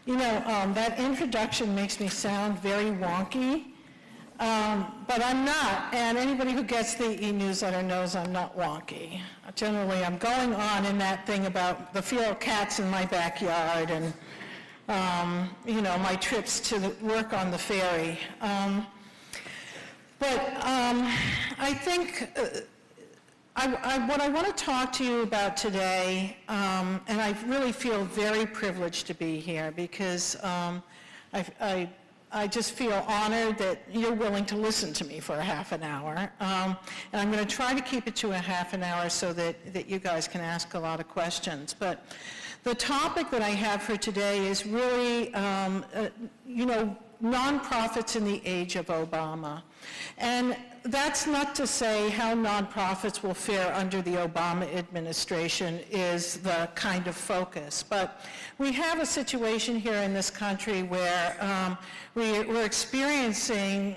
That introduction makes me sound very wonky, but I'm not. And anybody who gets the e-newsletter knows I'm not wonky. Generally, I'm going on in that thing about the feral cats in my backyard and, my trips to work on the ferry. I think what I want to talk to you about today, and I really feel very privileged to be here because I just feel honored that you're willing to listen to me for a half an hour. And I'm going to try to keep it to a half an hour so that you guys can ask a lot of questions. But the topic that I have for today is really, nonprofits in the age of Obama. And that's not to say how nonprofits will fare under the Obama administration is the kind of focus. But we have a situation here in this country where we're experiencing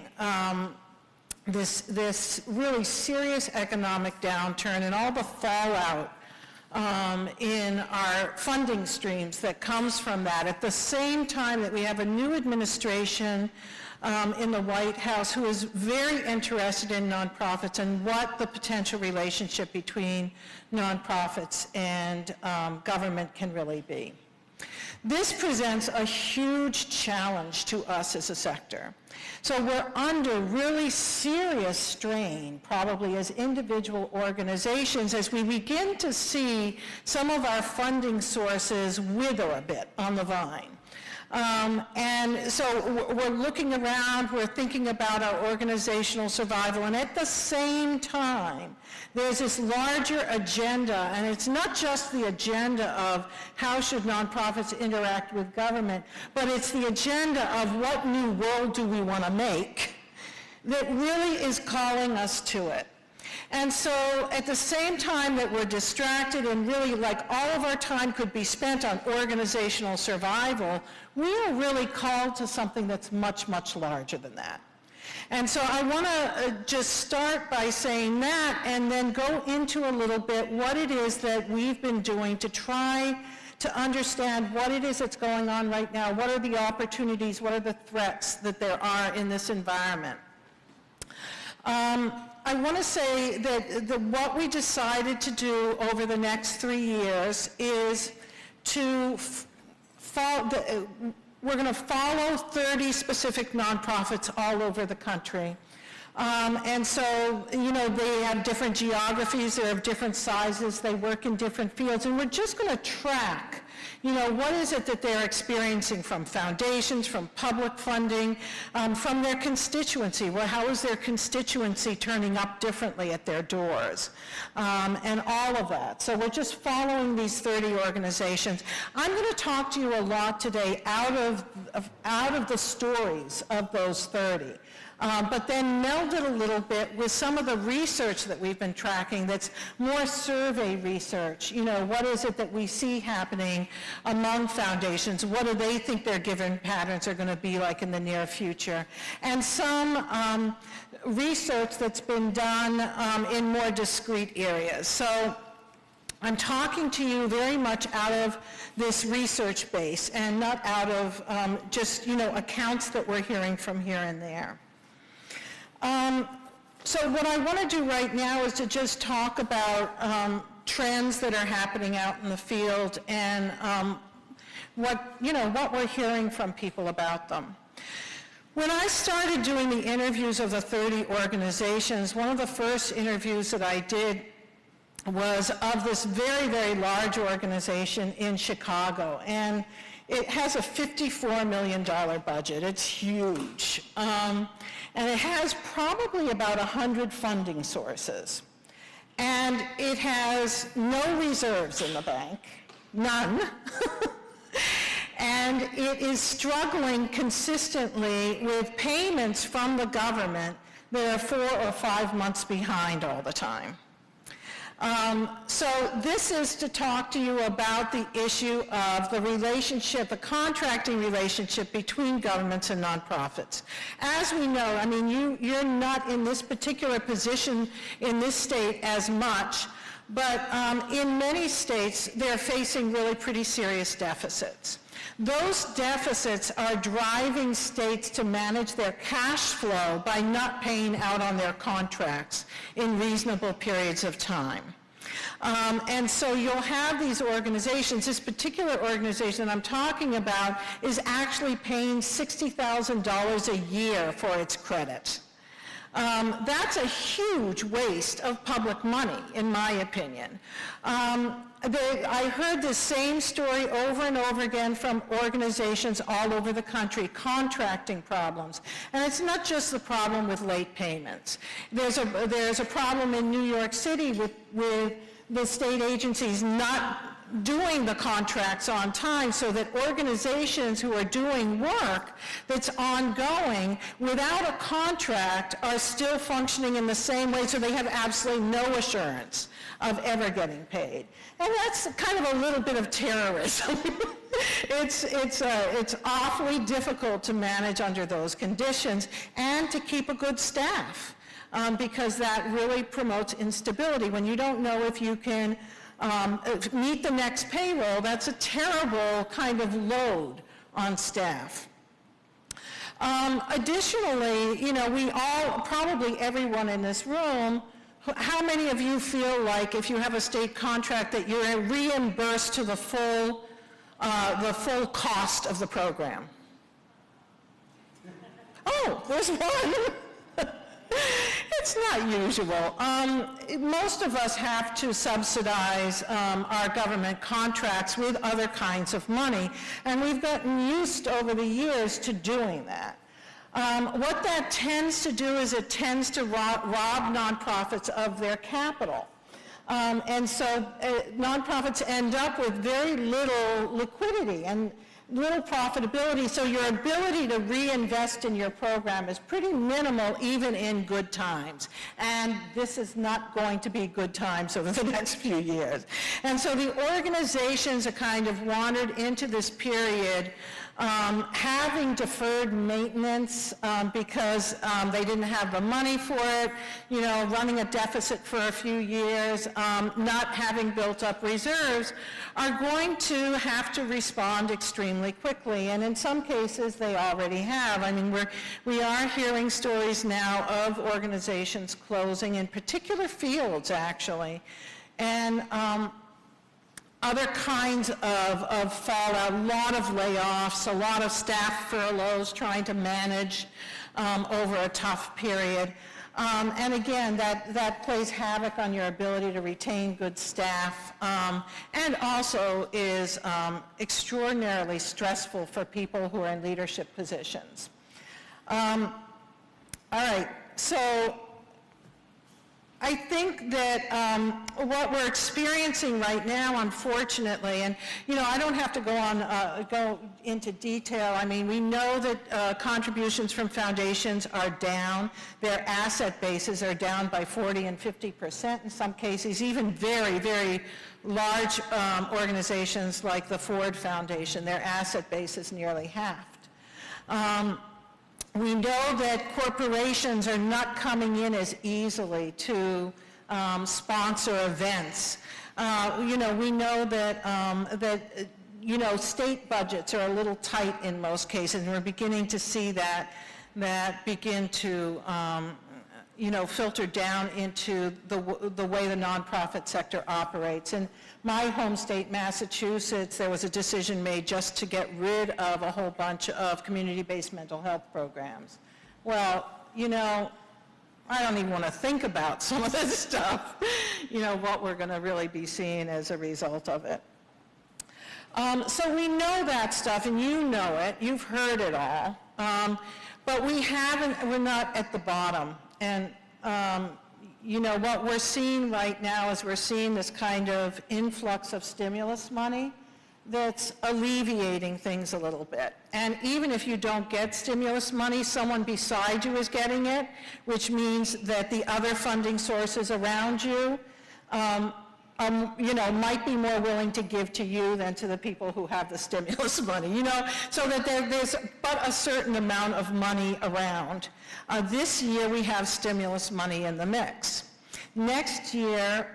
this really serious economic downturn and all the fallout in our funding streams that comes from that. At the same time that we have a new administration in the White House who is very interested in nonprofits and what the potential relationship between nonprofits and government can really be. This presents a huge challenge to us as a sector. So we're under really serious strain, probably as individual organizations, as we begin to see some of our funding sources wither a bit on the vine. And so we're looking around, we're thinking about our organizational survival, and at the same time, there's this larger agenda, and it's not just the agenda of how should nonprofits interact with government, but it's the agenda of what new world do we want to make that really is calling us to it. And so at the same time that we're distracted and really like all of our time could be spent on organizational survival, we are really called to something that's much, much larger than that. And so I want to just start by saying that and then go into a little bit what it is that we've been doing to try to understand what it is that's going on right now, what are the opportunities, what are the threats that there are in this environment. I want to say that what we decided to do over the next 3 years is to we're going to follow 30 specific nonprofits all over the country. And so, they have different geographies, they have different sizes, they work in different fields, and we're just going to track, what is it that they're experiencing from foundations, from public funding, from their constituency. Well, how is their constituency turning up differently at their doors, and all of that. So we're just following these 30 organizations. I'm going to talk to you a lot today out of the stories of those 30. But then meld it a little bit with some of the research that we've been tracking that's more survey research. What is it that we see happening among foundations? What do they think their given patterns are going to be like in the near future? And some research that's been done in more discrete areas. So I'm talking to you very much out of this research base and not out of just, accounts that we're hearing from here and there. So what I want to do right now is to just talk about trends that are happening out in the field and what we're hearing from people about them. When I started doing the interviews of the 30 organizations, one of the first interviews that I did was of this very, very large organization in Chicago. And it has a $54 million budget. It's huge. And it has probably about 100 funding sources. And it has no reserves in the bank, none. And it is struggling consistently with payments from the government that are 4 or 5 months behind all the time. So this is to talk to you about the issue of the relationship, the contracting relationship between governments and nonprofits. As we know, you're not in this particular position in this state as much, but in many states, they're facing really pretty serious deficits. Those deficits are driving states to manage their cash flow by not paying out on their contracts in reasonable periods of time. And so you'll have these organizations. This particular organization that I'm talking about is actually paying $60,000 a year for its credit. That's a huge waste of public money, in my opinion. I heard the same story over and over again from organizations all over the country, contracting problems. And it's not just the problem with late payments. There's a problem in New York City with the state agencies not doing the contracts on time, so that organizations who are doing work that's ongoing without a contract are still functioning in the same way, so they have absolutely no assurance of ever getting paid. And that's kind of a little bit of terrorism. It's awfully difficult to manage under those conditions and to keep a good staff, because that really promotes instability. When you don't know if you can meet the next payroll, that's a terrible kind of load on staff. Additionally, we all, probably everyone in this room, how many of you feel like if you have a state contract that you're reimbursed to the full cost of the program? Oh, there's one. It's not usual. Most of us have to subsidize our government contracts with other kinds of money, and we've gotten used over the years to doing that. What that tends to do is it tends to rob nonprofits of their capital. And so nonprofits end up with very little liquidity and little profitability, so your ability to reinvest in your program is pretty minimal even in good times. And this is not going to be good times over the next few years. And so the organizations are kind of wandered into this period having deferred maintenance because they didn't have the money for it, running a deficit for a few years, not having built up reserves, are going to have to respond extremely quickly. And in some cases, they already have. I mean, we are hearing stories now of organizations closing in particular fields, actually. And other kinds of fallout, a lot of layoffs, a lot of staff furloughs trying to manage over a tough period. And again, that plays havoc on your ability to retain good staff, and also is extraordinarily stressful for people who are in leadership positions. All right, so I think that what we're experiencing right now, unfortunately, and I don't have to go into detail. I mean, we know that contributions from foundations are down. Their asset bases are down by 40 and 50% in some cases. Even very, very large organizations like the Ford Foundation, their asset base is nearly halved. We know that corporations are not coming in as easily to sponsor events. We know that state budgets are a little tight in most cases, and we're beginning to see that begin to filter down into the way the nonprofit sector operates. In my home state, Massachusetts, there was a decision made just to get rid of a whole bunch of community-based mental health programs. Well, I don't even want to think about some of this stuff, what we're going to really be seeing as a result of it. So we know that stuff, and you know it, you've heard it all, but we're not at the bottom. And what we're seeing right now is we're seeing this kind of influx of stimulus money that's alleviating things a little bit. And even if you don't get stimulus money, someone beside you is getting it, which means that the other funding sources around you might be more willing to give to you than to the people who have the stimulus money, so that there's but a certain amount of money around. This year we have stimulus money in the mix. Next year,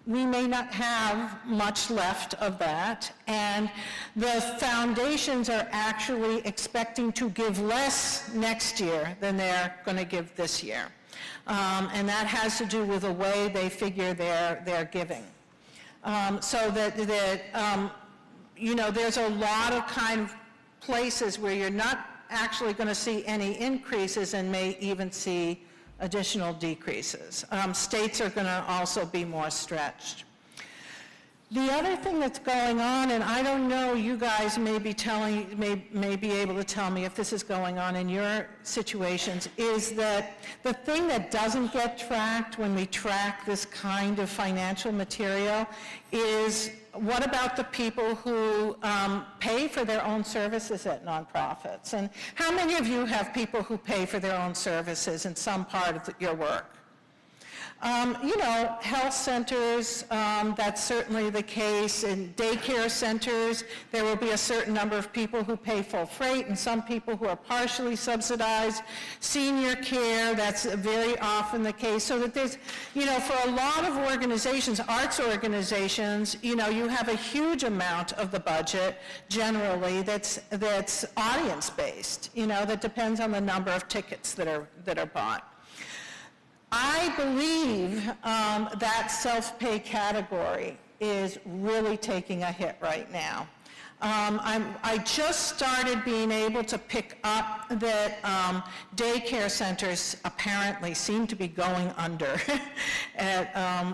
we may not have much left of that, and the foundations are actually expecting to give less next year than they're going to give this year. And that has to do with the way they figure their giving. So that you know, there's a lot of kind of places where you're not actually going to see any increases and may even see additional decreases. States are going to also be more stretched. The other thing that's going on, and I don't know, you guys may be able to tell me if this is going on in your situations, is that the thing that doesn't get tracked when we track this kind of financial material is, what about the people who pay for their own services at nonprofits? And how many of you have people who pay for their own services in some part of your work? You know, health centers, that's certainly the case. In daycare centers, there will be a certain number of people who pay full freight and some people who are partially subsidized. Senior care, that's very often the case. So that there's, you know, for a lot of organizations, arts organizations, you know, you have a huge amount of the budget generally that's audience-based, you know, that depends on the number of tickets that are bought. I believe that self-pay category is really taking a hit right now. I just started being able to pick up that daycare centers apparently seem to be going under at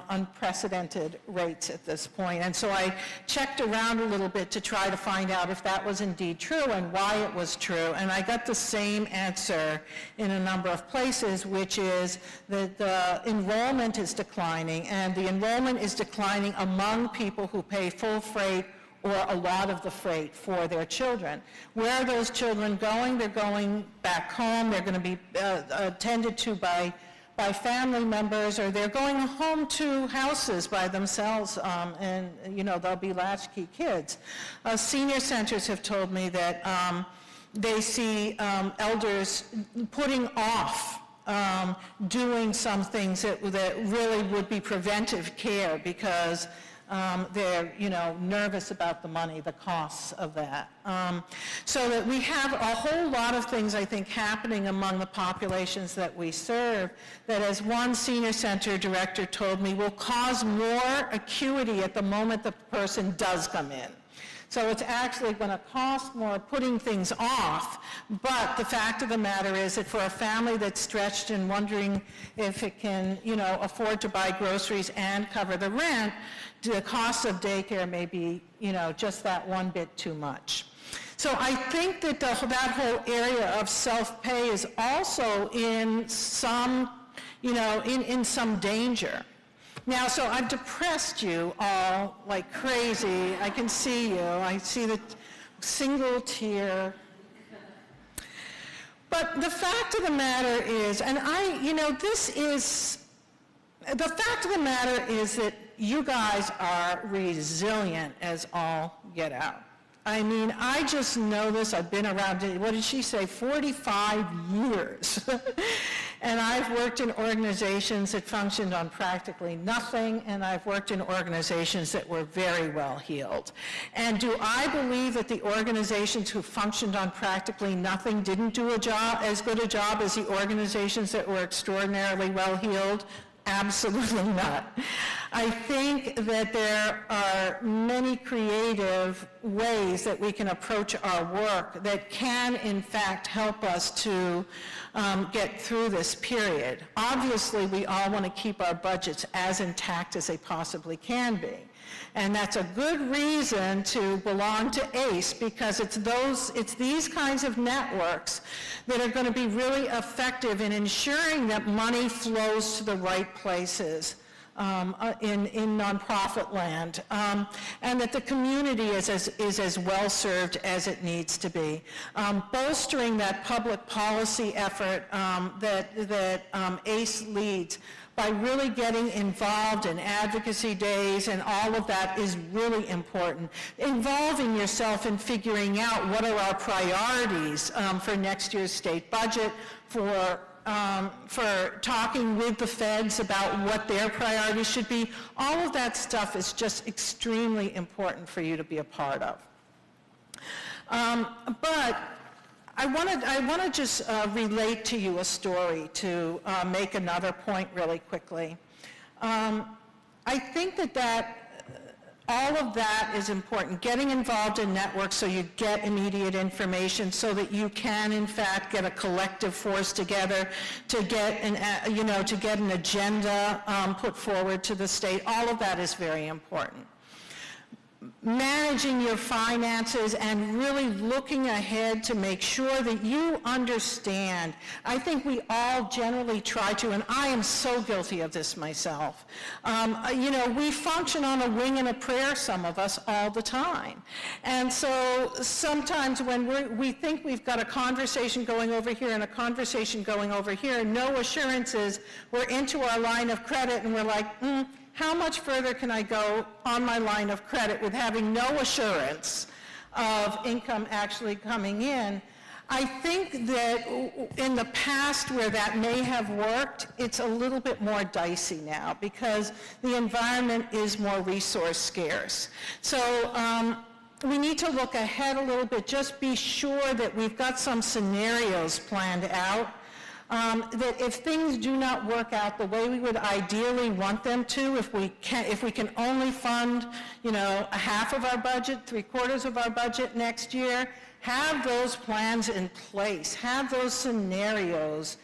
unprecedented rates at this point. And so I checked around a little bit to try to find out if that was indeed true and why it was true. And I got the same answer in a number of places, which is that the enrollment is declining, and the enrollment is declining among people who pay full freight or a lot of the freight for their children. Where are those children going? They're going back home. They're going to be attended to by family members, or they're going home to houses by themselves, and you know, they'll be latchkey kids. Senior centers have told me that they see elders putting off doing some things that really would be preventive care because they're, you know, nervous about the money, the costs of that. So that we have a whole lot of things, I think, happening among the populations that we serve that, as one senior center director told me, will cause more acuity at the moment the person does come in. So it's actually going to cost more putting things off, but the fact of the matter is that for a family that's stretched and wondering if it can, you know, afford to buy groceries and cover the rent, the cost of daycare may be, you know, just that one bit too much. So I think that that whole area of self-pay is also in some, you know, in some danger. Now, so I've depressed you all like crazy. I can see you. I see the single tear. But the fact of the matter is, and you know, the fact of the matter is that you guys are resilient as all get out. I mean, I just know this. I've been around, what did she say, 45 years. And I've worked in organizations that functioned on practically nothing, and I've worked in organizations that were very well heeled. And do I believe that the organizations who functioned on practically nothing didn't do as good a job as the organizations that were extraordinarily well heeled? Absolutely not. I think that there are many creative ways that we can approach our work that can, in fact, help us to get through this period. Obviously, we all want to keep our budgets as intact as they possibly can be. And that's a good reason to belong to ACE, because it's these kinds of networks that are going to be really effective in ensuring that money flows to the right places in nonprofit land, and that the community is as well served as it needs to be. Bolstering that public policy effort that ACE leads by really getting involved in advocacy days and all of that is really important. Involving yourself in figuring out what are our priorities for next year's state budget, for for talking with the feds about what their priorities should be. All of that stuff is just extremely important for you to be a part of. But I want to just relate to you a story to make another point really quickly. I think that all of that is important. Getting involved in networks so you get immediate information, so that you can, in fact, get a collective force together to get an agenda put forward to the state. All of that is very important. Managing your finances and really looking ahead to make sure that you understand. I think we all generally try to, and I am so guilty of this myself. We function on a wing and a prayer, some of us, all the time. And so sometimes when we think we've got a conversation going over here and a conversation going over here, no assurances, we're into our line of credit and we're like, how much further can I go on my line of credit with having no assurance of income actually coming in? I think that in the past where that may have worked, it's a little bit more dicey now because the environment is more resource scarce. So we need to look ahead a little bit, just be sure that we've got some scenarios planned out. That if things do not work out the way we would ideally want them to, if we can only fund, a half of our budget, 3/4 of our budget next year, have those plans in place, have those scenarios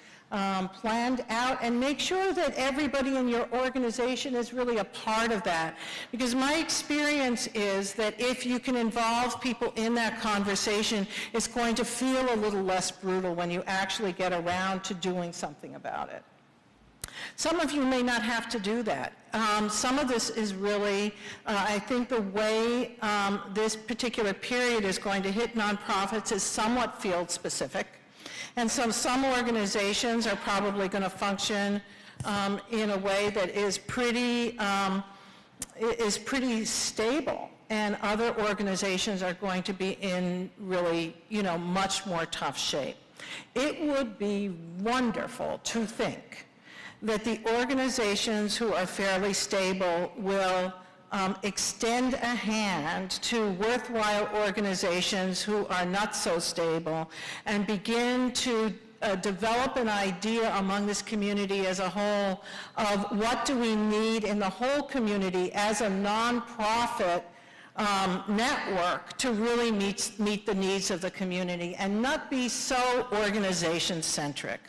planned out, and make sure that everybody in your organization is really a part of that. Because my experience is that if you can involve people in that conversation, it's going to feel a little less brutal when you actually get around to doing something about it. Some of you may not have to do that. Some of this is really, I think the way this particular period is going to hit nonprofits is somewhat field specific. And so some organizations are probably going to function in a way that is pretty stable, and other organizations are going to be in really, much more tough shape. It would be wonderful to think that the organizations who are fairly stable will extend a hand to worthwhile organizations who are not so stable and begin to develop an idea among this community as a whole of what do we need in the whole community as a nonprofit network to really meet the needs of the community and not be so organization-centric.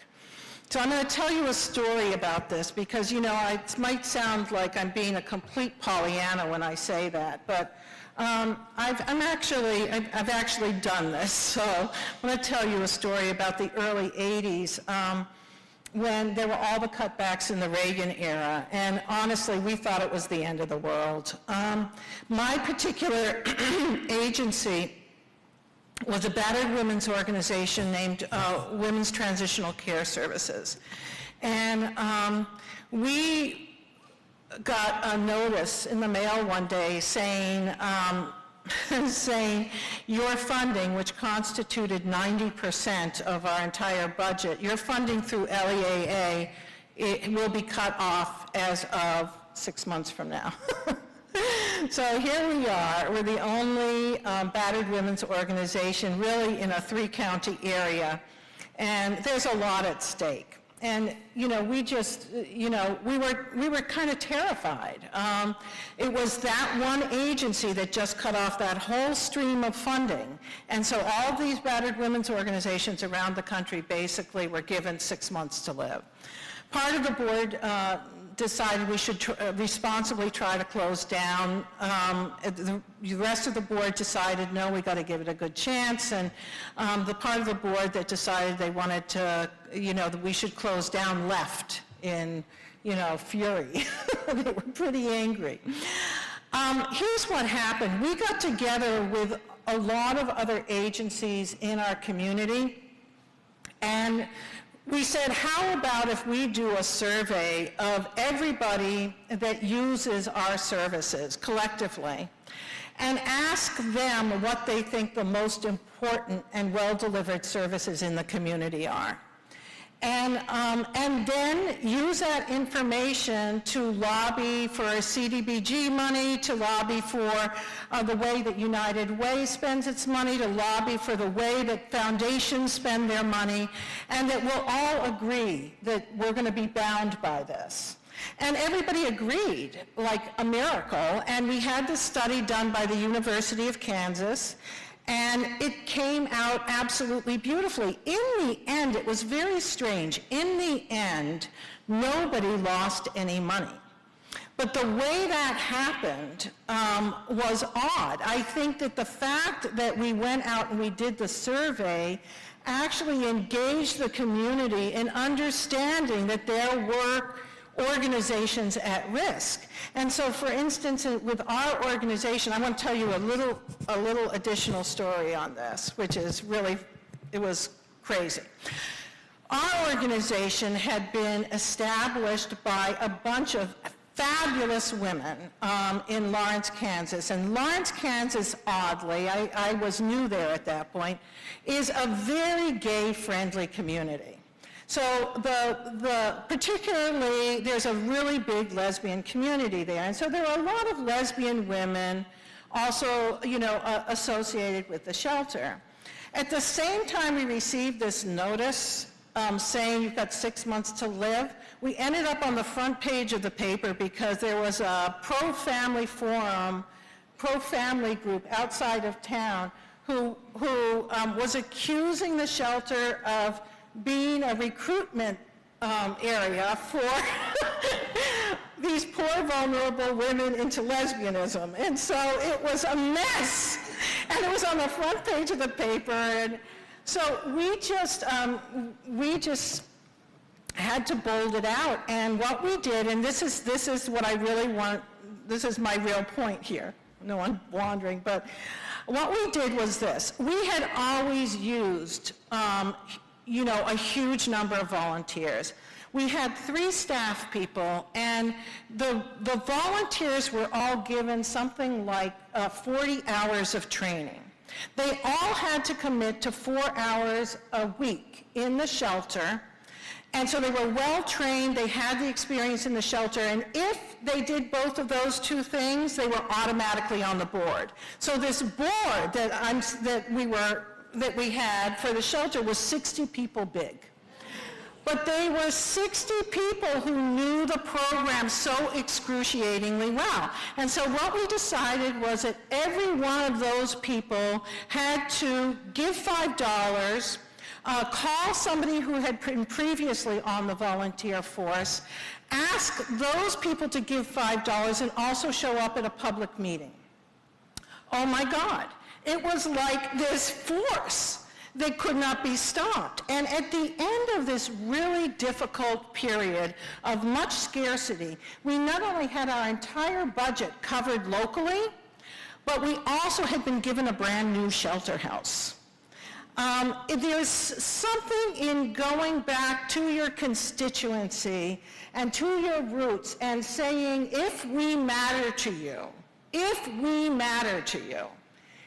So I'm going to tell you a story about this because, it might sound like I'm being a complete Pollyanna when I say that, but I've actually done this. So I'm going to tell you a story about the early 80s when there were all the cutbacks in the Reagan era, and honestly, we thought it was the end of the world. My particular agency was a battered women's organization named Women's Transitional Care Services. And we got a notice in the mail one day saying, saying your funding, which constituted 90% of our entire budget, your funding through LEAA, it will be cut off as of 6 months from now. So here we are. We're the only battered women's organization really in a 3-county area, and there's a lot at stake. And we just, we were kind of terrified. It was that one agency that just cut off that whole stream of funding, and so all these battered women's organizations around the country basically were given 6 months to live. Part of the board decided we should responsibly try to close down. The rest of the board decided, no, we got to give it a good chance. And the part of the board that decided they wanted to, that we should close down left in, fury. They were pretty angry. Here's what happened. We got together with a lot of other agencies in our community, and we said, how about if we do a survey of everybody that uses our services collectively and ask them what they think the most important and well-delivered services in the community are? And then use that information to lobby for CDBG money, to lobby for the way that United Way spends its money, to lobby for the way that foundations spend their money, and that we'll all agree that we're going to be bound by this. And everybody agreed, like a miracle, and we had this study done by the University of Kansas, and it came out absolutely beautifully. In the end, it was very strange. In the end, nobody lost any money. But the way that happened was odd. I think that the fact that we went out and we did the survey actually engaged the community in understanding that there were organizations at risk. And so, for instance, with our organization, I want to tell you a little additional story on this, which is really, it was crazy. Our organization had been established by a bunch of fabulous women in Lawrence, Kansas. And Lawrence, Kansas, oddly, I was new there at that point, is a very gay-friendly community. So particularly, there's a really big lesbian community there. And so there are a lot of lesbian women also, associated with the shelter. At the same time we received this notice saying you've got 6 months to live, we ended up on the front page of the paper because there was a pro-family forum, pro-family group outside of town who was accusing the shelter of being a recruitment area for these poor, vulnerable women into lesbianism. And so it was a mess. And it was on the front page of the paper. And so we just had to bold it out. And what we did, and this is what I really want, this is my real point here. No, I'm wandering, but what we did was this. We had always used a huge number of volunteers. We had 3 staff people, and the volunteers were all given something like 40 hours of training. They all had to commit to 4 hours a week in the shelter, and so they were well trained, they had the experience in the shelter, and if they did both of those 2 things, they were automatically on the board. So this board that we had for the shelter was 60 people big. But they were 60 people who knew the program so excruciatingly well. And so what we decided was that every one of those people had to give $5, call somebody who had been previously on the volunteer force, ask those people to give $5 and also show up at a public meeting. Oh my God. It was like this force that could not be stopped. And at the end of this really difficult period of much scarcity, we not only had our entire budget covered locally, but we also had been given a brand new shelter house. There's something in going back to your constituency and to your roots and saying, if we matter to you,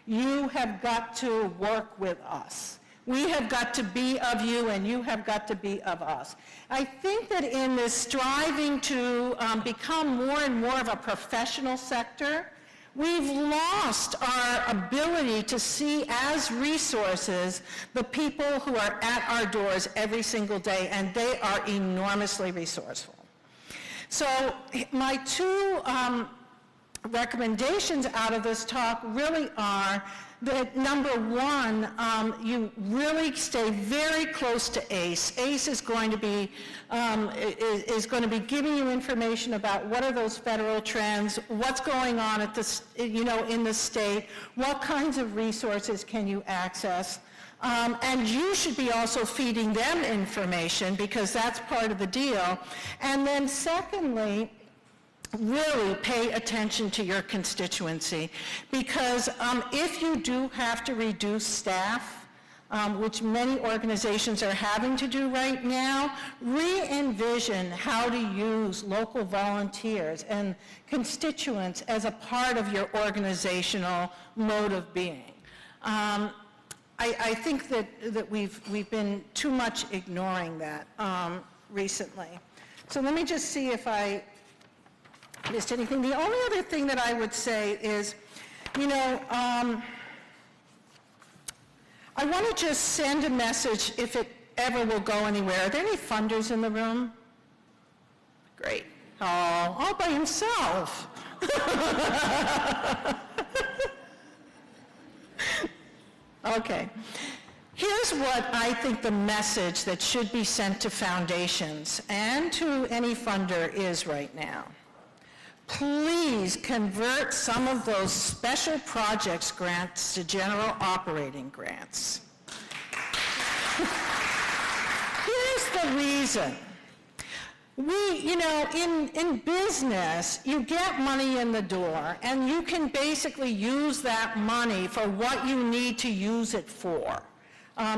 you have got to work with us. We have got to be of you, and you have got to be of us. I think that in this striving to become more and more of a professional sector, we've lost our ability to see as resources the people who are at our doors every single day, and they are enormously resourceful. So my 2 recommendations out of this talk really are that, number 1, you really stay very close to ACE. ACE is going to be giving you information about what are those federal trends, what's going on at in the state, what kinds of resources can you access, and you should be also feeding them information because that's part of the deal. And then secondly, really pay attention to your constituency, because if you do have to reduce staff, which many organizations are having to do right now, re-envision how to use local volunteers and constituents as a part of your organizational mode of being. I think that we've been too much ignoring that recently. So let me just see if I missed anything. The only other thing that I would say is, you know, I want to just send a message, if it ever will go anywhere. Are there any funders in the room? Great. Oh, all by himself. Okay. Here's what I think the message that should be sent to foundations and to any funder is right now. Please convert some of those special projects grants to general operating grants. Here's the reason. You know, in business, you get money in the door, and you can basically use that money for what you need to use it for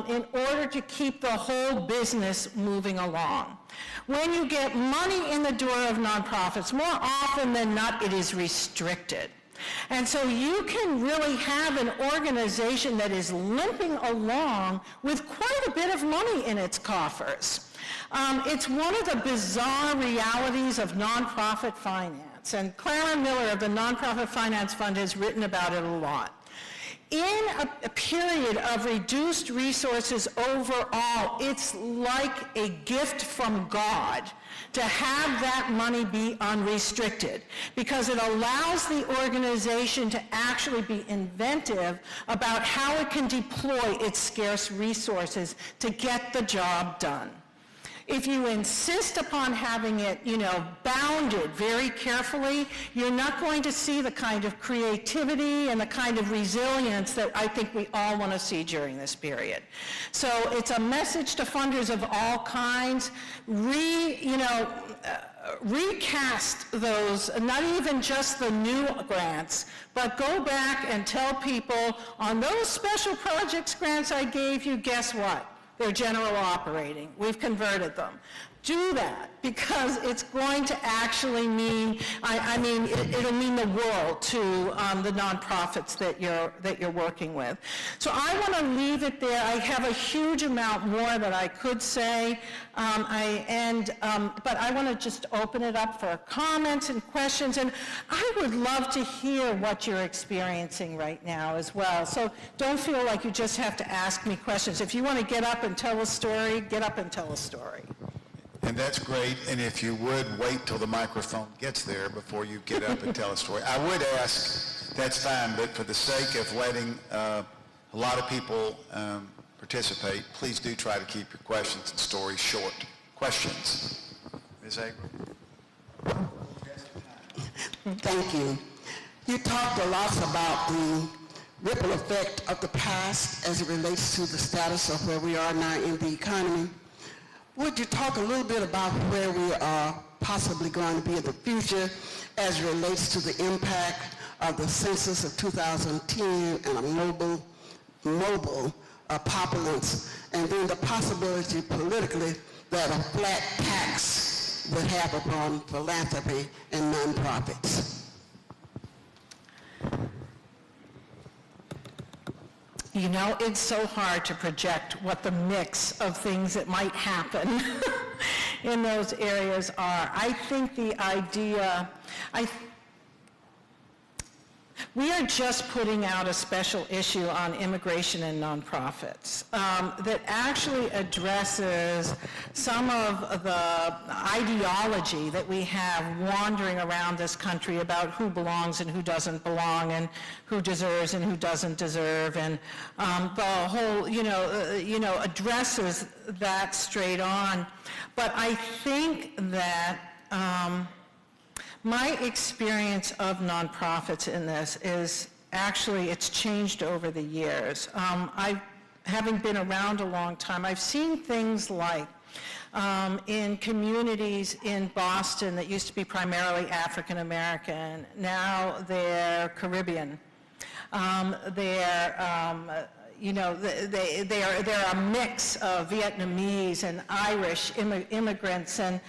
in order to keep the whole business moving along. When you get money in the door of nonprofits, more often than not, it is restricted. And so you can really have an organization that is limping along with quite a bit of money in its coffers. It's one of the bizarre realities of nonprofit finance, and Clara Miller of the Nonprofit Finance Fund has written about it a lot. In a period of reduced resources overall, it's like a gift from God to have that money be unrestricted, because it allows the organization to actually be inventive about how it can deploy its scarce resources to get the job done. If you insist upon having it, you know, bounded very carefully, you're not going to see the kind of creativity and the kind of resilience that I think we all want to see during this period. So it's a message to funders of all kinds. Recast those, not even just the new grants, but go back and tell people, on those special projects grants I gave you, guess what? They're general operating. We've converted them. Do that, because it's going to actually mean, it'll mean the world to the nonprofits that you're working with. So I want to leave it there. I have a huge amount more that I could say, but I want to just open it up for comments and questions, and I would love to hear what you're experiencing right now as well. So don't feel like you just have to ask me questions. If you want to get up and tell a story, get up and tell a story. And that's great, and if you would, wait till the microphone gets there before you get up and tell a story. I would ask, that's fine, but for the sake of letting a lot of people participate, please do try to keep your questions and stories short. Questions? Ms. Agram? Thank you. You talked a lot about the ripple effect of the past as it relates to the status of where we are now in the economy. Would you talk a little bit about where we are possibly going to be in the future as it relates to the impact of the census of 2010 and a mobile populace, and then the possibility politically that a flat tax would have upon philanthropy and nonprofits? You know, it's so hard to project what the mix of things that might happen in those areas are. I think the idea, we are just putting out a special issue on immigration and nonprofits that actually addresses some of the ideology that we have wandering around this country about who belongs and who doesn't belong, and who deserves and who doesn't deserve, and the whole, addresses that straight on. But I think that my experience of nonprofits in this is actually, it's changed over the years. Having been around a long time, I've seen things like in communities in Boston that used to be primarily African American, now they're Caribbean. They're they're a mix of Vietnamese and Irish immigrants, and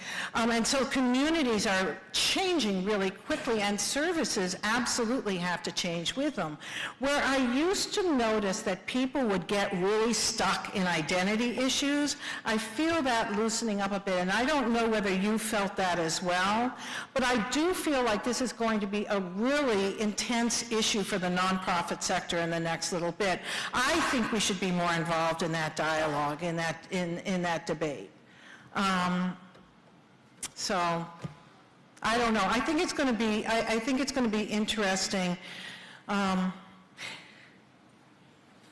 so communities are changing really quickly, and services absolutely have to change with them. Where I used to notice that people would get really stuck in identity issues, I feel that loosening up a bit, and I don't know whether you felt that as well, but I do feel like this is going to be a really intense issue for the nonprofit sector in the next little bit. I think we should be more involved in that dialogue, in that debate. So, I don't know. I think it's going to be. I think it's going to be interesting.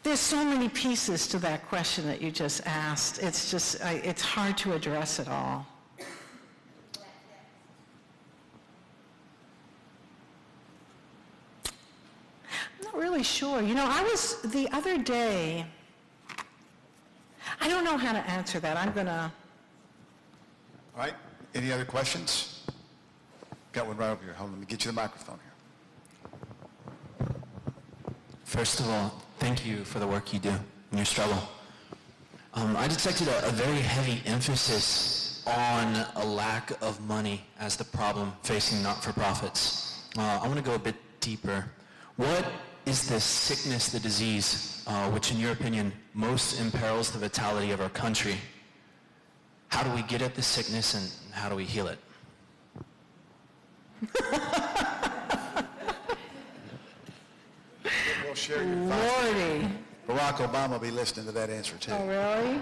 There's so many pieces to that question that you just asked. It's just it's hard to address it all. Not really sure. I was the other day, I don't know how to answer that. I'm going to... All right. Any other questions? Got one right over here. Hold on. Let me get you the microphone here. First of all, thank you for the work you do in your struggle. I detected a very heavy emphasis on a lack of money as the problem facing not-for-profits. I want to go a bit deeper. What is the sickness, the disease, which in your opinion most imperils the vitality of our country? How do we get at the sickness, and how do we heal it? We'll share your Lordy. Barack Obama will be listening to that answer too. Oh, really?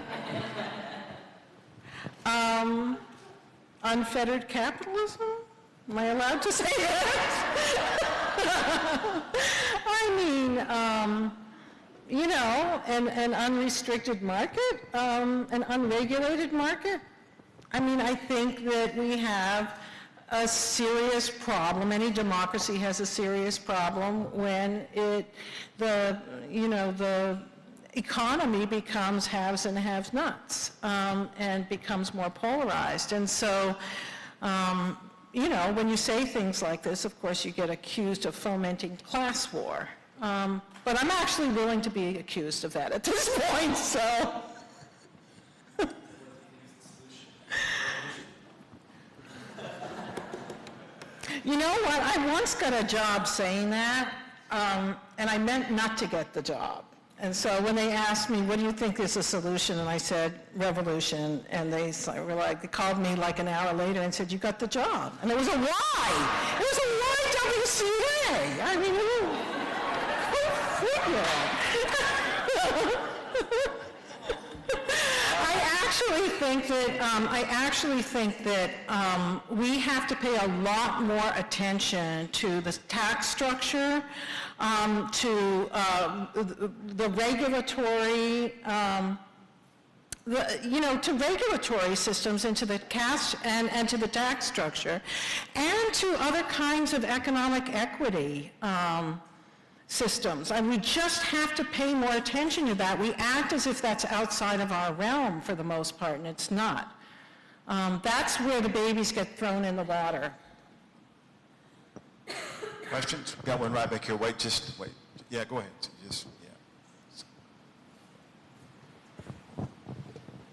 Unfettered capitalism? Am I allowed to say that? I mean, an unrestricted market, an unregulated market. I mean, I think that we have a serious problem. Any democracy has a serious problem when the economy becomes haves and have-nots, and becomes more polarized. And so, when you say things like this, of course, you get accused of fomenting class war. But I'm actually willing to be accused of that at this point, so. You know what? I once got a job saying that, and I meant not to get the job. And so when they asked me, what do you think is the solution? And I said, revolution. And they called me like an hour later and said, you got the job. And it was a Y. It was a YWCA. I mean, go figure. I actually think that we have to pay a lot more attention to the tax structure, to the regulatory, to regulatory systems, and to the cash and to the tax structure, and to other kinds of economic equity systems. And we just have to pay more attention to that. We act as if that's outside of our realm for the most part, and it's not. That's where the babies get thrown in the water. Questions? Got one right back here. Wait. Yeah, go ahead.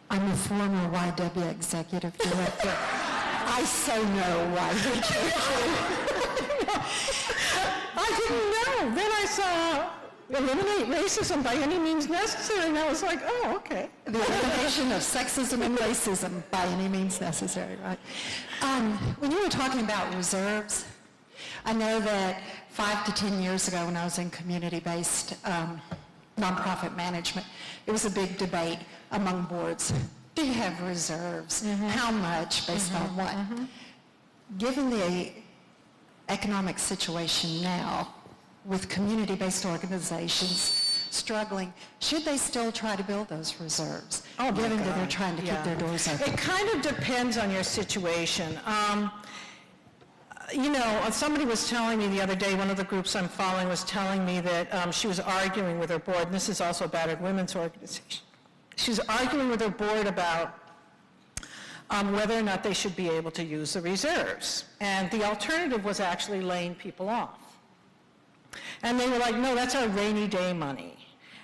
I'm a former YW executive director. I so know YW. I didn't know. Then I saw eliminate racism by any means necessary, and I was like, oh, okay. The elimination of sexism and racism by any means necessary, right? When you were talking about reserves, I know that 5 to 10 years ago when I was in community-based nonprofit management, it was a big debate among boards. Do you have reserves? Mm-hmm. How much? Based on what? Mm-hmm. Given the economic situation now, with community-based organizations struggling, should they still try to build those reserves, given that they're trying to keep their doors open? It kind of depends on your situation. Somebody was telling me the other day, one of the groups I'm following was telling me that she was arguing with her board, and this is also a battered women's organization. She was arguing with her board about whether or not they should be able to use the reserves. And the alternative was actually laying people off. And they were like, no, that's our rainy day money.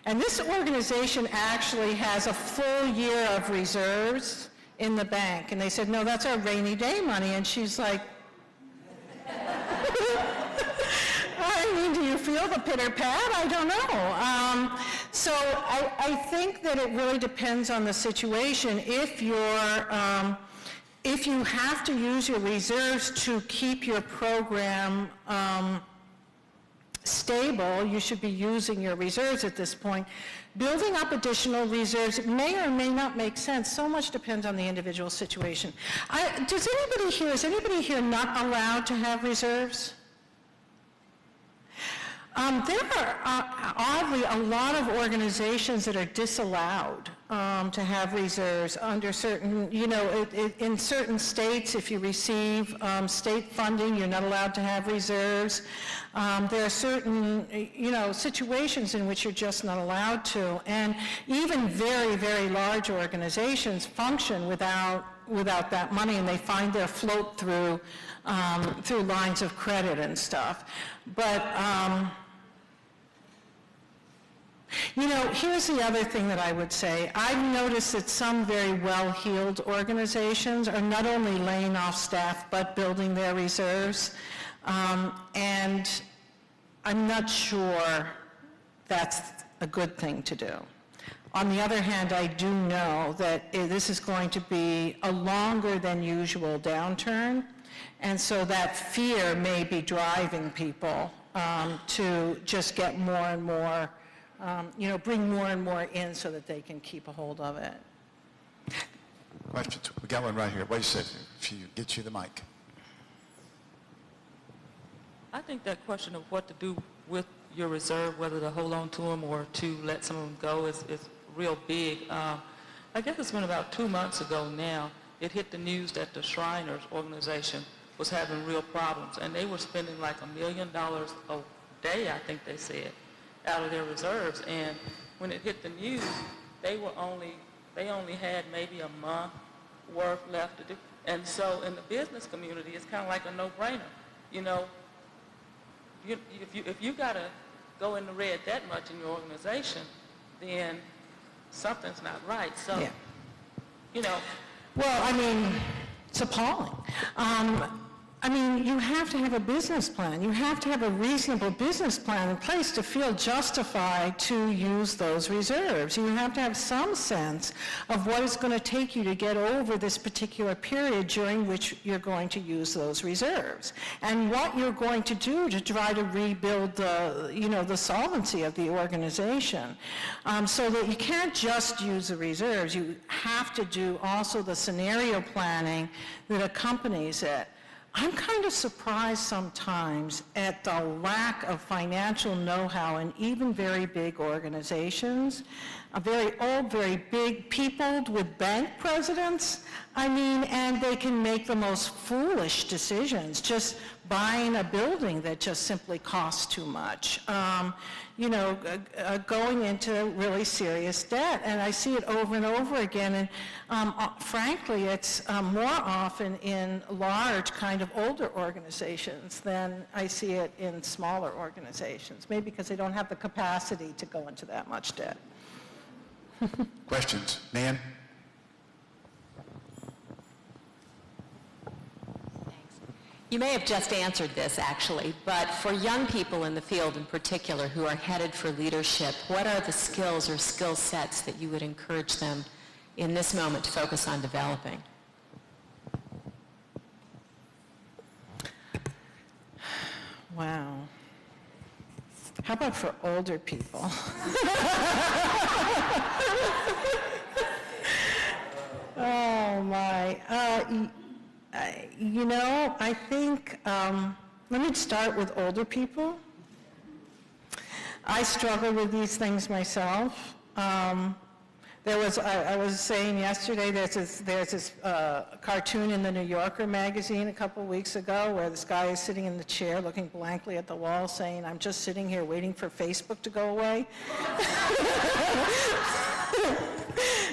And this organization actually has a full year of reserves in the bank. And they said, no, that's our rainy day money. And she's like, I mean, do you feel the pitter-pat? I don't know. So I think that it really depends on the situation. If you have to use your reserves to keep your program stable, you should be using your reserves at this point. Building up additional reserves may or may not make sense. So much depends on the individual situation. Is anybody here not allowed to have reserves? There are oddly a lot of organizations that are disallowed to have reserves under certain, in certain states, if you receive state funding, you're not allowed to have reserves. There are certain, situations in which you're just not allowed to. And even very, very large organizations function without that money, and they find their float through lines of credit and stuff. But here's the other thing that I would say. I've noticed that some very well-heeled organizations are not only laying off staff, but building their reserves. And I'm not sure that's a good thing to do. On the other hand, I do know that this is going to be a longer than usual downturn, and so that fear may be driving people to just get more and more, bring more and more in so that they can keep a hold of it. Questions? We got one right here. Wait a second. If you get you the mic. I think that question of what to do with your reserve, whether to hold on to them or to let some of them go, is real big. I guess it's been about 2 months ago now, it hit the news that the Shriners organization was having real problems, and they were spending like $1 million a day, I think they said, out of their reserves. And when it hit the news, they only had maybe a month worth left to do. And so in the business community, it's kind of like a no-brainer. If you got to go in the red that much in your organization, then something's not right. So, yeah. Well, it's appalling. You have to have a business plan. You have to have a reasonable business plan in place to feel justified to use those reserves. You have to have some sense of what it's going to take you to get over this particular period during which you're going to use those reserves, and what you're going to do to try to rebuild the solvency of the organization, so that you can't just use the reserves. You have to do also the scenario planning that accompanies it. I'm kind of surprised sometimes at the lack of financial know-how in even very big organizations, very old, very big people with bank presidents, and they can make the most foolish decisions, just buying a building that just simply costs too much, going into really serious debt. And I see it over and over again, and frankly, it's more often in large kind of older organizations than I see it in smaller organizations, maybe because they don't have the capacity to go into that much debt. Questions? Nan? You may have just answered this, actually, but for young people in the field in particular who are headed for leadership, what are the skills or skill sets that you would encourage them in this moment to focus on developing? Wow. How about for older people? Oh, my. I think, let me start with older people. I struggle with these things myself. I was saying yesterday, there's this cartoon in the New Yorker magazine a couple weeks ago where this guy is sitting in the chair looking blankly at the wall saying, I'm just sitting here waiting for Facebook to go away.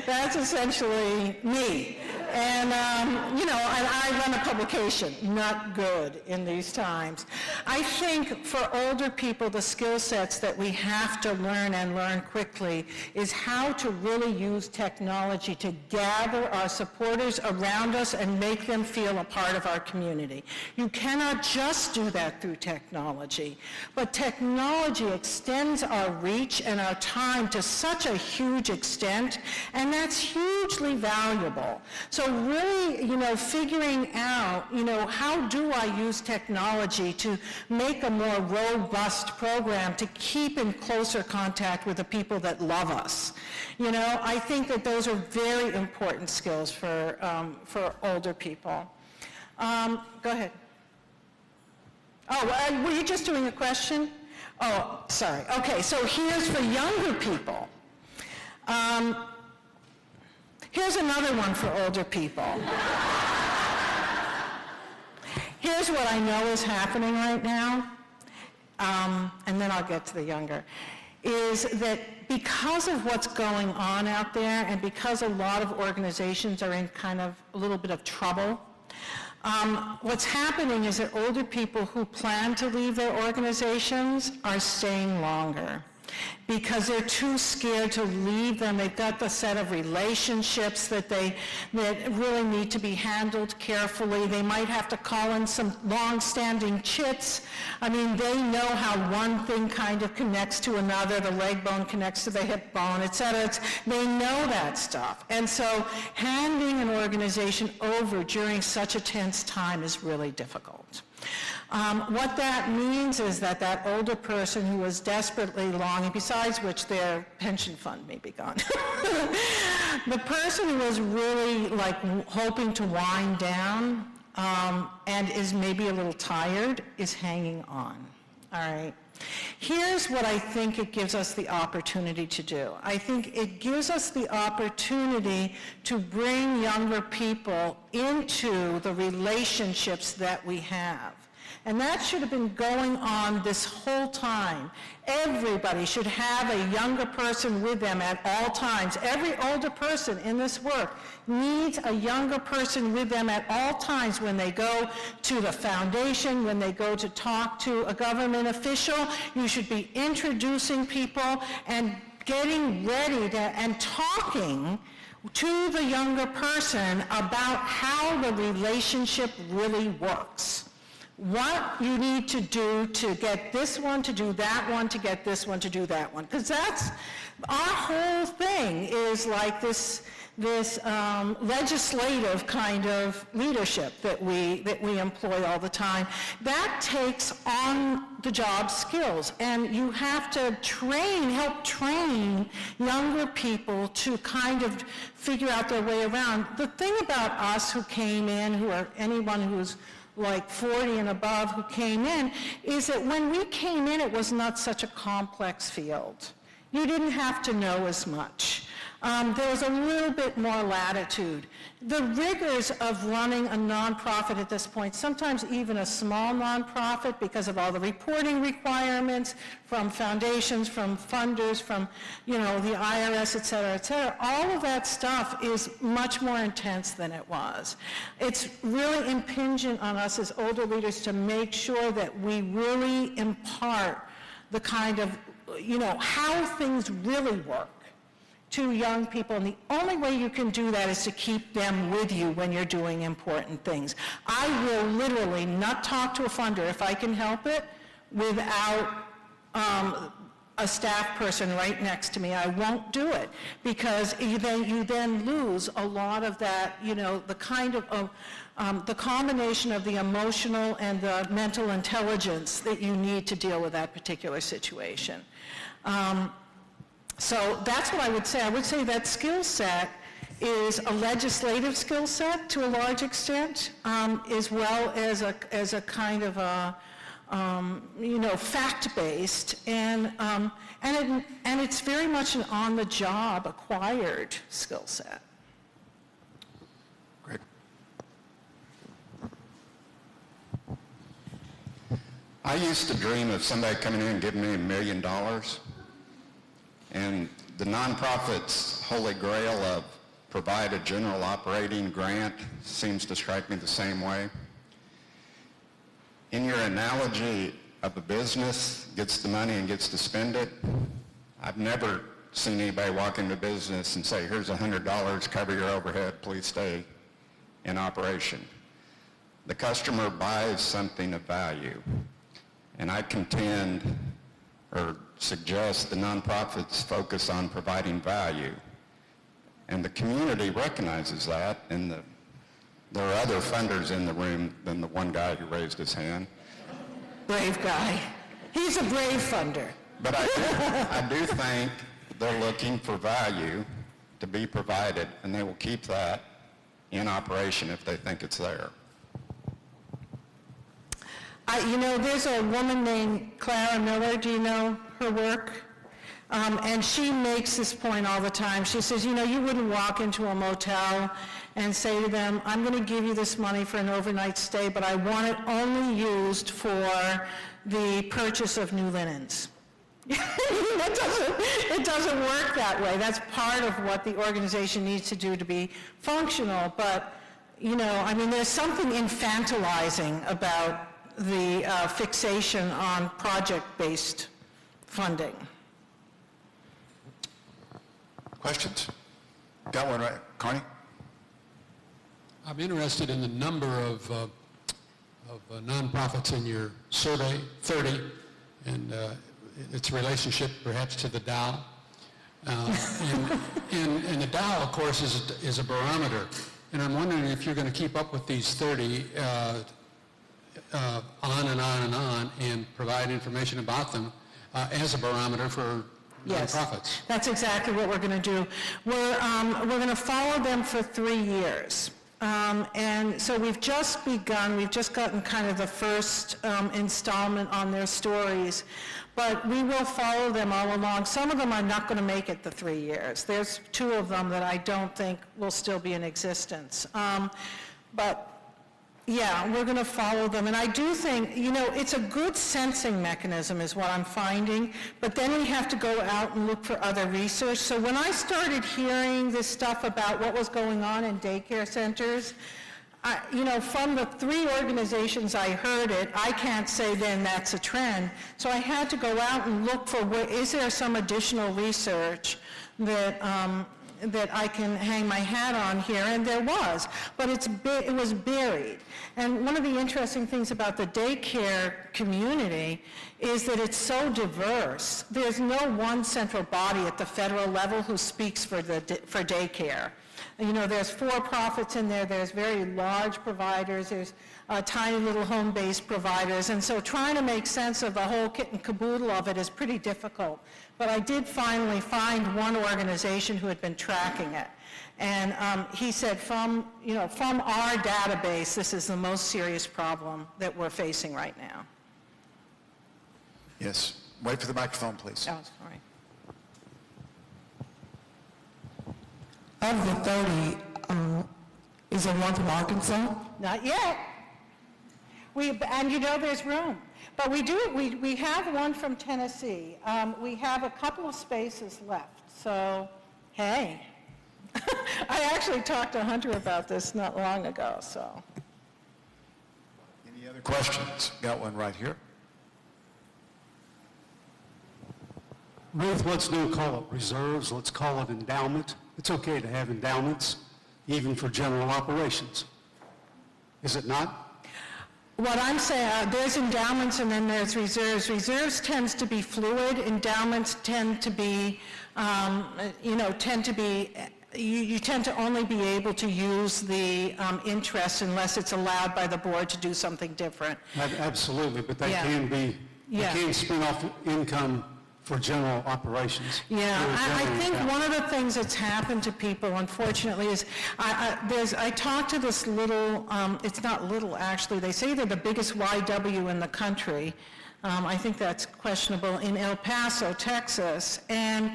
That's essentially me. And, and I run a publication, not good in these times. I think for older people, the skill sets that we have to learn and learn quickly is how to really use technology to gather our supporters around us and make them feel a part of our community. You cannot just do that through technology, but technology extends our reach and our time to such a huge extent, and that's hugely valuable. So really, figuring out, how do I use technology to make a more robust program to keep in closer contact with the people that love us? I think that those are very important skills for older people. Go ahead. Oh, were you just doing a question? Oh, sorry. Okay, so here's for younger people. Here's another one for older people. Here's what I know is happening right now, and then I'll get to the younger, is that because of what's going on out there and because a lot of organizations are in kind of a little bit of trouble, what's happening is that older people who plan to leave their organizations are staying longer because they're too scared to leave them. They've got the set of relationships that really need to be handled carefully. They might have to call in some long-standing chits. I mean, they know how one thing kind of connects to another. The leg bone connects to the hip bone, et cetera. They know that stuff. And so handing an organization over during such a tense time is really difficult. What that means is that older person who was desperately longing, besides which their pension fund may be gone, the person who was really hoping to wind down and is maybe a little tired is hanging on, all right? Here's what I think it gives us the opportunity to do. I think it gives us the opportunity to bring younger people into the relationships that we have. And that should have been going on this whole time. Everybody should have a younger person with them at all times. Every older person in this work needs a younger person with them at all times when they go to the foundation, when they go to talk to a government official. You should be introducing people and getting ready and talking to the younger person about how the relationship really works. What you need to do to get this one to do that one, to get this one to do that one. Because that's, our whole thing is like this legislative kind of leadership that we employ all the time. That takes on-the-job skills, and you have to help train younger people to kind of figure out their way around. The thing about us who came in, anyone who's like 40 and above who came in, is that when we came in, it was not such a complex field. You didn't have to know as much. There was a little bit more latitude. The rigors of running a nonprofit at this point, sometimes even a small nonprofit, because of all the reporting requirements from foundations, from funders, from the IRS, et cetera, all of that stuff is much more intense than it was. It's really impingent on us as older leaders to make sure that we really impart the kind of, how things really work to young people, and the only way you can do that is to keep them with you when you're doing important things. I will literally not talk to a funder, if I can help it, without a staff person right next to me. I won't do it, because you then lose a lot of that, the kind of the combination of the emotional and the mental intelligence that you need to deal with that particular situation. So that's what I would say. I would say that skill set is a legislative skill set to a large extent, as well as a kind of a fact-based, and it's very much an on-the-job acquired skill set. Great. I used to dream of somebody coming in and giving me $1 million. And the nonprofit's holy grail of provide a general operating grant seems to strike me the same way. In your analogy of a business gets the money and gets to spend it, I've never seen anybody walk into business and say, here's $100, cover your overhead, please stay in operation. The customer buys something of value, and I contend or suggest the nonprofits focus on providing value. And the community recognizes that, and there are other funders in the room than the one guy who raised his hand. Brave guy. He's a brave funder. But I do think they're looking for value to be provided, and they will keep that in operation if they think it's there. There's a woman named Clara Miller. Do you know her work? And she makes this point all the time. She says, you wouldn't walk into a motel and say to them, I'm going to give you this money for an overnight stay, but I want it only used for the purchase of new linens. It doesn't work that way. That's part of what the organization needs to do to be functional. But, there's something infantilizing about the fixation on project-based funding. Questions? Got one right. Connie? I'm interested in the number of nonprofits in your survey, 30, and its relationship perhaps to the Dow. And the Dow, of course, is a barometer. And I'm wondering if you're going to keep up with these 30 on and on and on and provide information about them as a barometer for nonprofits. Yes, that's exactly what we're going to do. We're going to follow them for 3 years. And so we've just begun, we've just gotten kind of the first installment on their stories, but we will follow them all along. Some of them are not going to make it the 3 years. There's 2 of them that I don't think will still be in existence. But yeah, we're going to follow them. And I do think, it's a good sensing mechanism is what I'm finding, but then we have to go out and look for other research. So when I started hearing this stuff about what was going on in daycare centers, from the 3 organizations I heard it, I can't say then that's a trend. So I had to go out and look for, is there some additional research that I can hang my hat on here, and there was, but it was buried. And one of the interesting things about the daycare community is that it's so diverse. There's no one central body at the federal level who speaks for daycare. There's for-profits in there, there's very large providers, there's tiny little home-based providers, and so trying to make sense of the whole kit and caboodle of it is pretty difficult. But I did finally find one organization who had been tracking it. And he said, from our database, this is the most serious problem that we're facing right now. Yes. Wait for the microphone, please. Oh, sorry. Of the 30, is there one from Arkansas? Not yet. There's room. But we have one from Tennessee. We have a couple of spaces left. So, hey. I actually talked to Hunter about this not long ago, so. Any other questions? Got one right here. Ruth, let's don't call it reserves, let's call it endowment. It's okay to have endowments, even for general operations. Is it not? What I'm saying, there's endowments and then there's reserves. Reserves tends to be fluid. Endowments tend to be, you tend to only be able to use the interest unless it's allowed by the board to do something different. Absolutely, but they can be, they can spin off income for general operations. Yeah, I think one of the things that's happened to people, unfortunately, is I talked to this little, it's not little actually, they say they're the biggest YW in the country. I think that's questionable, in El Paso, Texas, and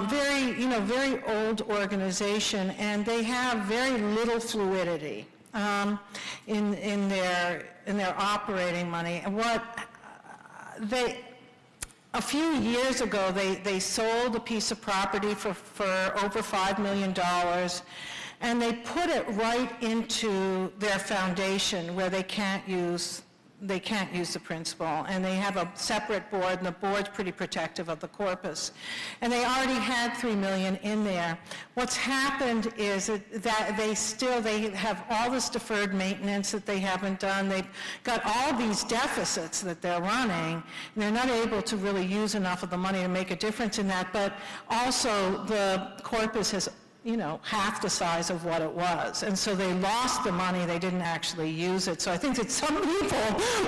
very old organization, and they have very little fluidity in their operating money. And what a few years ago, they sold a piece of property for over $5 million, and they put it right into their foundation where they can't use the principal, and they have a separate board, and the board's pretty protective of the corpus. And they already had $3 million in there. What's happened is that they have all this deferred maintenance that they haven't done. They've got all these deficits that they're running, and they're not able to really use enough of the money to make a difference in that, but also the corpus has half the size of what it was. And so they lost the money, they didn't actually use it. So I think that some people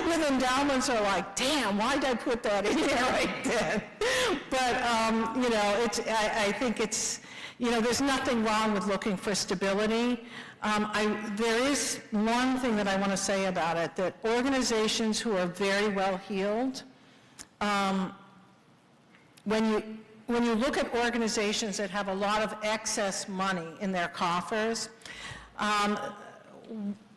with endowments are like, damn, why did I put that in there right then? But, I think it's, there's nothing wrong with looking for stability. There is one thing that I want to say about it, that organizations who are very well heeled, when you look at organizations that have a lot of excess money in their coffers,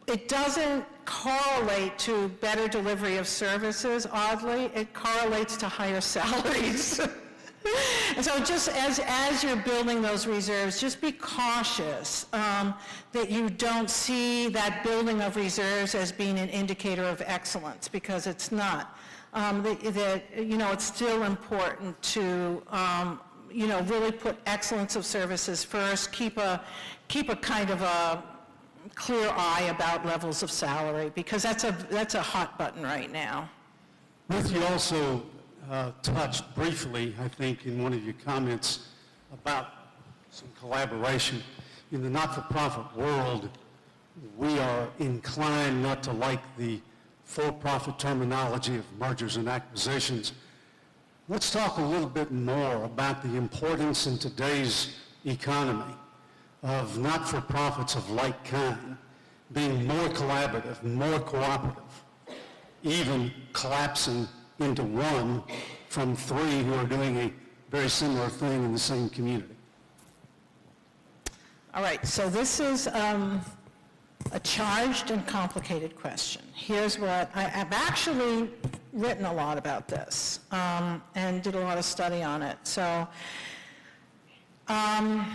it doesn't correlate to better delivery of services, oddly. It correlates to higher salaries. And so just as you're building those reserves, just be cautious that you don't see that building of reserves as being an indicator of excellence, because it's not. It's still important to, really put excellence of services first, keep a kind of a clear eye about levels of salary, because that's a hot button right now. Ruth, you also touched briefly, I think, in one of your comments about some collaboration. In the not-for-profit world, we are inclined not to like the for-profit terminology of mergers and acquisitions. Let's talk a little bit more about the importance in today's economy of not-for-profits of like kind being more collaborative, more cooperative, even collapsing into one from three who are doing a very similar thing in the same community. All right, so this is a charged and complicated question. Here's what, I've actually written a lot about this and did a lot of study on it. So I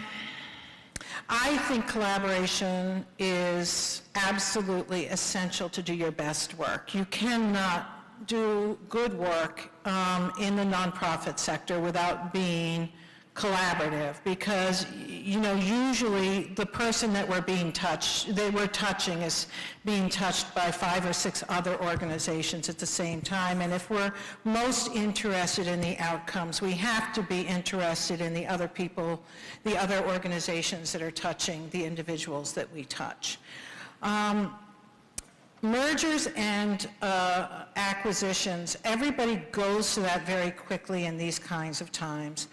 think collaboration is absolutely essential to do your best work. You cannot do good work in the nonprofit sector without being collaborative, because usually the person that we're touching is being touched by 5 or 6 other organizations at the same time. And if we're most interested in the outcomes, we have to be interested in the other people, the other organizations that are touching the individuals that we touch. Mergers and acquisitions, everybody goes to that very quickly in these kinds of times.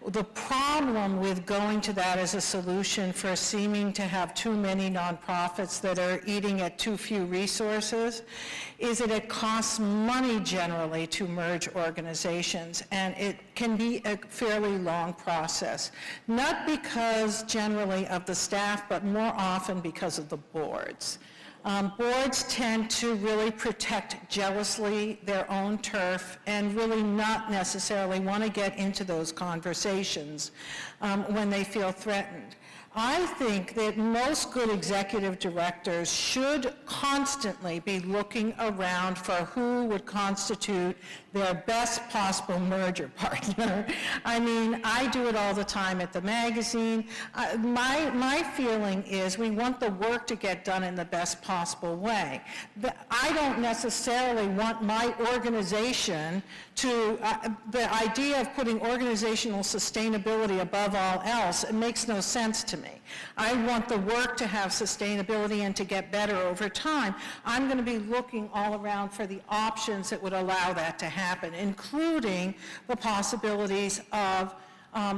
The problem with going to that as a solution for seeming to have too many nonprofits that are eating at too few resources is that it costs money generally to merge organizations, and it can be a fairly long process. Not because generally of the staff, but more often because of the boards. Boards tend to really protect jealously their own turf and really not necessarily want to get into those conversations when they feel threatened. I think that most good executive directors should constantly be looking around for who would constitute their best possible merger partner. I mean, I do it all the time at the magazine. My feeling is we want the work to get done in the best possible way. I don't necessarily want my organization to, the idea of putting organizational sustainability above all else, it makes no sense to me. I want the work to have sustainability and to get better over time. I'm going to be looking all around for the options that would allow that to happen, including the possibilities of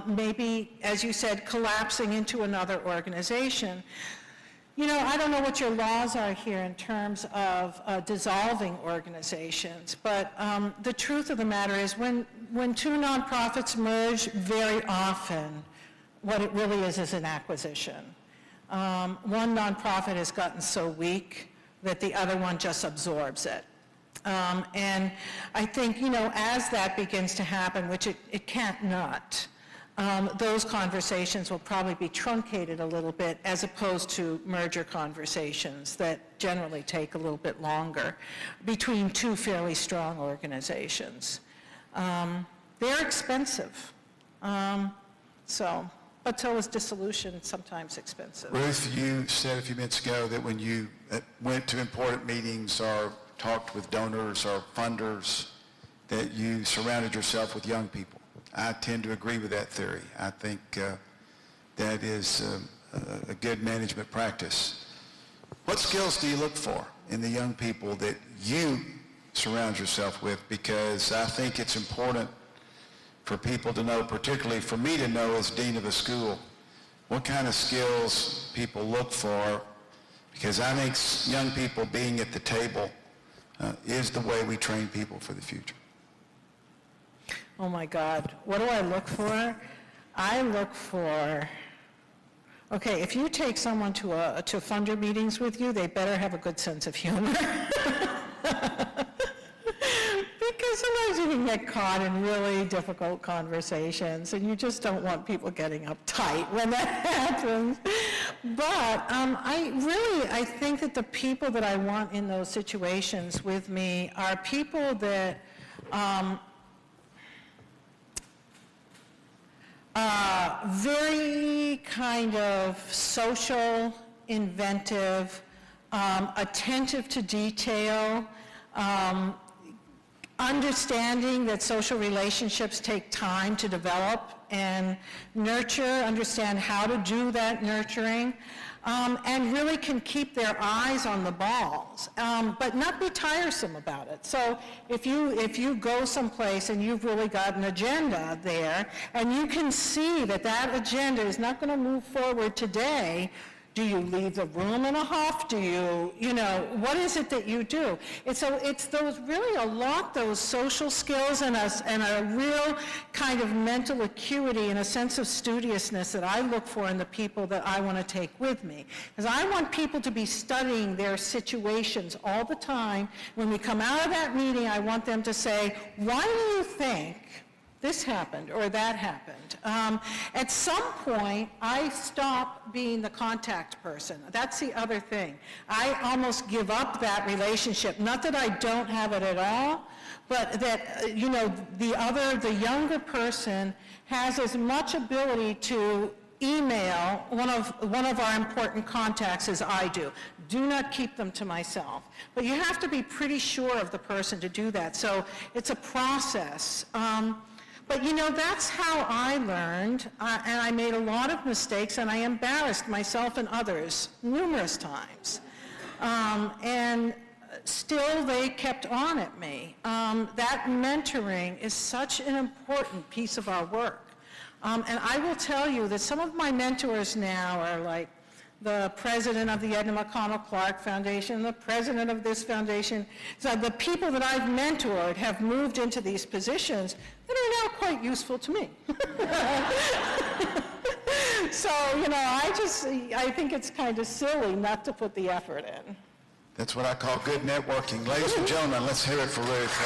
maybe, as you said, collapsing into another organization. I don't know what your laws are here in terms of dissolving organizations, but the truth of the matter is when 2 nonprofits merge, very often what it really is an acquisition. One nonprofit has gotten so weak that the other one just absorbs it. And I think, as that begins to happen, which it can't not, those conversations will probably be truncated a little bit as opposed to merger conversations that generally take a little bit longer between two fairly strong organizations. They're expensive. But so is dissolution, sometimes expensive. Ruth, you said a few minutes ago that when you went to important meetings or talked with donors or funders, that you surrounded yourself with young people. I tend to agree with that theory. I think that is a good management practice. What skills do you look for in the young people that you surround yourself with? Because I think it's important for people to know, particularly for me to know as dean of a school, what kind of skills people look for, because I think young people being at the table is the way we train people for the future. Oh my God, what do I look for? I look for, okay, if you take someone to funder meetings with you, they better have a good sense of humor. Because sometimes you can get caught in really difficult conversations, and you just don't want people getting uptight when that happens. But I think that the people that I want in those situations with me are people that very kind of social, inventive, attentive to detail, understanding that social relationships take time to develop and nurture, understand how to do that nurturing, and really can keep their eyes on the balls, but not be tiresome about it. So if you go someplace and you've really got an agenda there, and you can see that that agenda is not going to move forward today, do you leave the room in a huff? Do you, what is it that you do? And so it's those social skills and a real kind of mental acuity and a sense of studiousness that I look for in the people that I want to take with me. Because I want people to be studying their situations all the time. When we come out of that meeting, I want them to say, why do you think this happened or that happened? At some point, I stop being the contact person. That's the other thing. I almost give up that relationship. Not that I don't have it at all, but that, the younger person has as much ability to email one of our important contacts as I do. Do not keep them to myself. But you have to be pretty sure of the person to do that. So it's a process. But that's how I learned, and I made a lot of mistakes, and I embarrassed myself and others numerous times. And still they kept on at me. That mentoring is such an important piece of our work. And I will tell you that some of my mentors now are like the president of the Edna McConnell Clark Foundation, the president of this foundation. So the people that I've mentored have moved into these positions that are now quite useful to me. So, I think it's kind of silly not to put the effort in. That's what I call good networking. Ladies and gentlemen, let's hear it for Ruth.